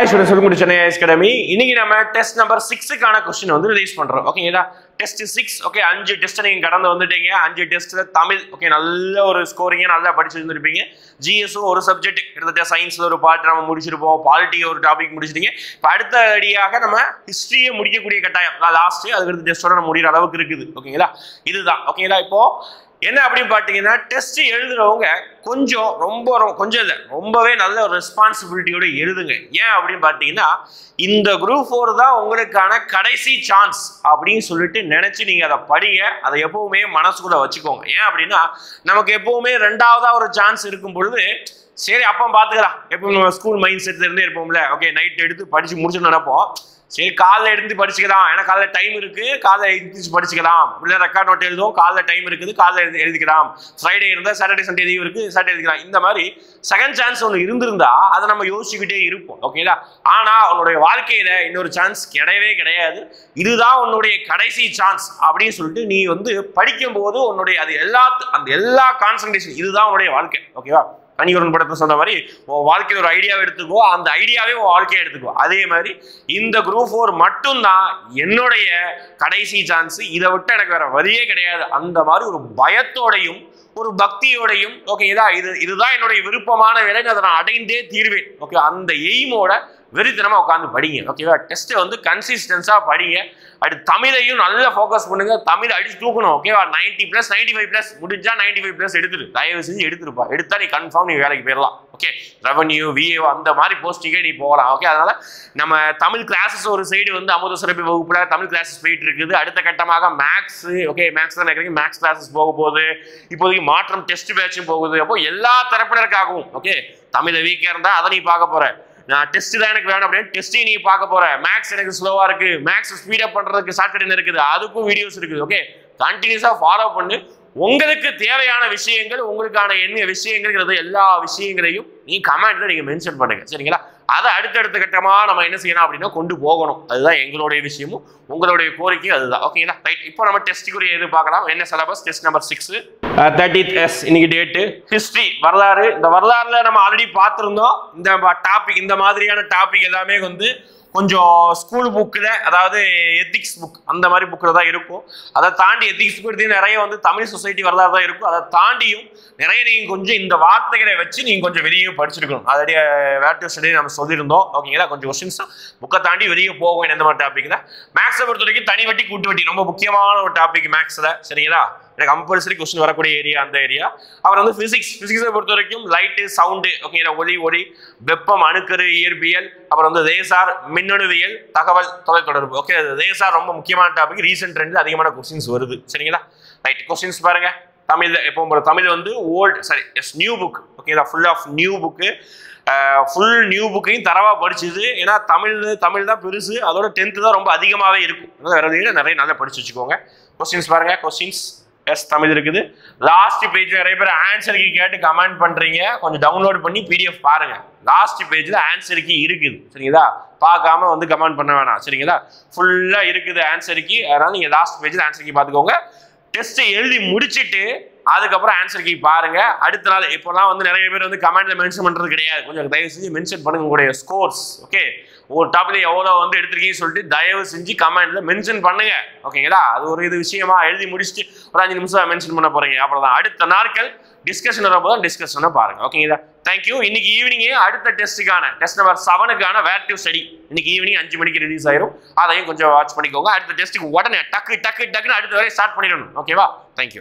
students, welcome to Chennai IAS Academy. இன்னைக்கு நம்ம test number 6 க்கான क्वेश्चन வந்து ரிலீஸ் பண்றோம். ஓகேங்களா? டெஸ்ட் 6 ஓகே 5 டெஸ்ட் நீங்க கடந்து வந்துட்டீங்க. 5 டெஸ்ட்ல தமிழ் ஓகே நல்ல ஒரு ஸ்கோரிங் நல்லா படிச்சிருந்திருப்பீங்க. GS ஒரு சப்ஜெக்ட் கிட்டத்தட்ட சயின்ஸ்ல ஒரு பார்ட் நம்ம முடிச்சிருப்போம். பாலிட்டி ஒரு டாபிக் முடிச்சிட்டீங்க. இப்போ அடுத்த அடியாக நம்ம ஹிஸ்டரியை முடிக்கக்கூடிய கட்டாயம் லாஸ்ட் அதுக்கு அடுத்த டெஸ்டோட நம்ம முடிகிற அளவுக்கு இருக்குது. ஓகேங்களா? இதுதான் ஓகேங்களா? இப்போ என்ன அப்படின்னு பார்த்தீங்கன்னா டெஸ்ட் எழுதுறவங்க கொஞ்சம் கொஞ்சம் இல்லை ரொம்பவே நல்ல ஒரு ரெஸ்பான்சிபிலிட்டியோட எழுதுங்க. ஏன் அப்படின்னு பார்த்தீங்கன்னா இந்த குரூப் 4 தான் உங்களுக்கான கடைசி சான்ஸ் அப்படின்னு சொல்லிட்டு நினைச்சு நீங்க அதை படிங்க. அதை எப்பவுமே மனசுக்குள்ள வச்சுக்கோங்க. ஏன் அப்படின்னா நமக்கு எப்பவுமே ரெண்டாவதா ஒரு சான்ஸ் இருக்கும் பொழுது சரி அப்போ பார்த்துக்கலாம் எப்போ நம்ம ஸ்கூல் மைண்ட் செட்ல இருந்தே இருப்போம்ல. ஓகே நைட் எடுத்து படிச்சு முடிச்சு நினைப்போம். சரி காலைல எடுத்து படிச்சுக்கலாம் ஏன்னா காலைல டைம் இருக்கு காலைல எழுந்திரிச்சு படிச்சுக்கலாம். இல்லை ரெக்கார்ட் நோட் எழுதுவோம் காலைல டைம் இருக்குது காலைல எழுதிக்கலாம். ஃப்ரைடே இருந்தால் சாட்டர்டே சண்டே லீவ் இருக்கு சாட்டர்டே எழுதிக்கலாம். இந்த மாதிரி செகண்ட் சான்ஸ் ஒன்று இருந்திருந்தா அதை நம்ம யோசிச்சுக்கிட்டே இருப்போம். ஓகேங்களா? ஆனால் உன்னுடைய வாழ்க்கையில இன்னொரு சான்ஸ் கிடையவே கிடையாது. இதுதான் உன்னுடைய கடைசி சான்ஸ் அப்படின்னு சொல்லிட்டு நீ வந்து படிக்கும் போது உன்னுடைய அது எல்லா கான்சன்ட்ரேஷன் இதுதான் உன்னுடைய வாழ்க்கை. ஓகேவா? தனியொரு படத்தை சொன்ன மாதிரி உன் வாழ்க்கையில் ஒரு ஐடியாவை எடுத்துக்கோ அந்த ஐடியாவே உன் வாழ்க்கையை எடுத்துக்கோ. அதே மாதிரி இந்த குரூப் 4 மட்டும்தான் என்னுடைய கடைசி சான்ஸ். இதை விட்டு எனக்கு வேற வழியே கிடையாது. அந்த மாதிரி ஒரு பயத்தோடையும் ஒரு பக்தியோடையும் ஓகே இதுதான் என்னுடைய விருப்பமான வேலை அதை நான் அடைந்தே தீர்வேன். ஓகே அந்த எய்மோட வெறித்தனமா உட்காந்து படிங்க. ஓகேவா? டெஸ்ட்டை வந்து கன்சிஸ்டன்ஸா படிங்க. அடுத்து தமிழையும் நல்லா ஃபோக்கஸ் பண்ணுங்க. தமிழ் அடிச்சு தூக்கணும். ஓகேவா? 90+, 95+ முடிஞ்சா 95+ எடுத்துரு. தயவு செஞ்சு எடுத்துருப்பா. எடுத்தா நீ கன்ஃபார்ம் நீ வேலைக்கு போயிடலாம். ஓகே ரெவன்யூ VAO அந்த மாதிரி போஸ்டிங்கே நீ போகலாம். ஓகே அதனால நம்ம தமிழ் கிளாஸஸ் ஒரு சைடு வந்து அமுத சுரபி வகுப்புல தமிழ் கிளாஸஸ் போயிட்டு இருக்குது. அடுத்த கட்டமாக மேக்ஸ் ஓகே மேக்ஸ் தான் நினைக்கிறீங்க மேக்ஸ் கிளாஸஸ் போக போகுது. இப்போதைக்கு மாற்றம் டெஸ்ட் பேட்சும் போகுது. அப்போ எல்லா தரப்பினருக்காகவும் ஓகே தமிழை வீக்காக இருந்தால் அதை நீ பார்க்க போற. நான் டெஸ்ட் தான் எனக்கு வேணும் அப்படின்னு டெஸ்ட்டையும் நீ பார்க்க போற. மேக்ஸ் எனக்கு ஸ்லோவா இருக்கு மேக்ஸ் ஸ்பீடப் பண்றதுக்கு ஷார்ட்கட் இருக்குது அதுக்கும் வீடியோஸ் இருக்குது. ஓகே கண்டினியூஸா ஃபாலோ பண்ணு. உங்களுக்கு தேவையான விஷயங்கள் உங்களுக்கான என்ன விஷயங்கள்ங்கிறது எல்லா விஷயங்களையும் நீ கமெண்ட்ல நீங்க மென்ஷன் பண்ணுங்க. சரிங்களா? அதை அடுத்தடுத்த கட்டமா நம்ம என்ன செய்யணும் அப்படின்னா கொண்டு போகணும். அதுதான் எங்களுடைய விஷயமும் உங்களுடைய கோரிக்கையும் அதுதான். ஓகேங்களா? ரைட் இப்போ நம்ம டெஸ்ட்டுக்குரிய எது பார்க்கலாம். என்ன சிலபஸ் டெஸ்ட் நம்பர் 6 30th இன்னைக்கு டேட்டு ஹிஸ்டரி வரலாறு. இந்த வரலாறுல நம்ம ஆல்ரெடி பார்த்துருந்தோம். இந்த டாபிக் இந்த மாதிரியான டாபிக் எல்லாமே வந்து கொஞ்சம் ஸ்கூல் புக்கில் அதாவது எத்திக்ஸ் புக் அந்த மாதிரி புக்கில் தான் இருக்கும். அதை தாண்டி எத்திக்ஸ் புக் எடுத்து நிறைய வந்து தமிழ் சொசைட்டி வரலாறு தான் இருக்கும். அதை தாண்டியும் நிறைய நீங்கள் கொஞ்சம் இந்த வார்த்தைகளை வச்சு நீங்கள் கொஞ்சம் வெளியே படிச்சிருக்கணும். அதோடைய வேர் டு ஸ்டடி நம்ம சொல்லியிருந்தோம். ஓகேங்களா? கொஞ்சம் கொஸ்டின்ஸ் புக்கை தாண்டி வெளியே போகும். எந்த மாதிரி டாபிக் தான் மேக்ஸை பொறுத்த வரைக்கும் தனி வட்டி கூட்டு வட்டி ரொம்ப முக்கியமான ஒரு டாபிக் மேக்ஸில். சரிங்களா? எனக்கு கம்பல்சரி கொஸ்டின் வரக்கூடிய ஏரியா அந்த ஏரியா. அப்புறம் வந்து பிசிக்ஸை பொறுத்த வரைக்கும் லைட்டு சவுண்டு ஓகேங்களா ஒளி வெப்பம் அணுக்கரு இயற்பியல் அப்புறம் வந்து தேசார் மின்னணுவியல் தகவல் தொலைத்தொடர்பு. ஓகே தேசார் ரொம்ப முக்கியமான டாபிக். ரீசெண்ட் ட்ரெண்ட்ல அதிகமான கொஸ்டின்ஸ் வருது. சரிங்களா? ரைட் கொஸ்டின்ஸ் பாருங்க. தமிழ்ல எப்போ தமிழ் வந்து நியூ புக் ஓகேங்களா full of new book. Full new புக்கையும் தரவா படிச்சுது. ஏன்னா தமிழ் தான் பெருசு. அதோட 10th தான் ரொம்ப அதிகமாகவே இருக்கும். வேற நிறைய நல்லா படிச்சு வச்சுக்கோங்க. கொஸ்டின்ஸ் பாருங்க. கொஸ்டின்ஸ் தமிழ் இருக்குது. லாஸ்ட் பேஜ் நிறைய பேர் ஆன்சர் கீ கேட்டு கமெண்ட் பண்றீங்க. கொஞ்சம் டவுன்லோட் பண்ணி PDF பாருங்க. லாஸ்ட் பேஜ்ல ஆன்சர் கீ இருக்குது. சரிங்களா? பார்க்காம வந்து கமெண்ட் பண்ண வேணாம். சரிங்களா? ஃபுல்லா இருக்குது ஆன்சர் கீ. அதனால நீங்க லாஸ்ட் பேஜ்ல ஆன்சர் கீ பார்த்துக்கோங்க. டெஸ்ட் எழுதி முடிச்சுட்டு அதுக்கப்புறம் ஆன்சர் கீ பாருங்க. அடுத்த நாள் இப்போலாம் வந்து நிறைய பேர் வந்து கமெண்ட்ல மென்ஷன் பண்றது கிடையாது. கொஞ்சம் தயவு செஞ்சு மென்ஷன் பண்ணுங்க உங்களுடைய ஸ்கோர்ஸ். ஓகே ஒரு டாபிக்ல எவ்வளோ வந்து எடுத்திருக்கீங்கன்னு சொல்லிட்டு தயவு செஞ்சு கமெண்ட்ல மென்ஷன் பண்ணுங்க. ஓகேங்களா? அது ஒரு விஷயமா எழுதி முடிச்சுட்டு ஒரு 5 நிமிஷம் மென்ஷன் பண்ண போறீங்க. அப்புறம் அடுத்த நாட்கள் டிஸ்கஷன் வரப்போ தான் டிஸ்கஷனை பாருங்க. ஓகேங்களா? தேங்க்யூ. இன்னைக்கு ஈவினிங்கே அடுத்த டெஸ்ட்டுக்கான test number 7க்கான where to study இன்னைக்கு ஈவினிங் 5 மணிக்கு ரிலீஸ் ஆயிரும். அதையும் கொஞ்சம் வாட்ச் பண்ணிக்கோங்க. அடுத்த டெஸ்ட்டுக்கு உடனே டக்குன்னு அடுத்த வரை ஸ்டார்ட் பண்ணிடணும். ஓகேவா? தேங்க்யூ.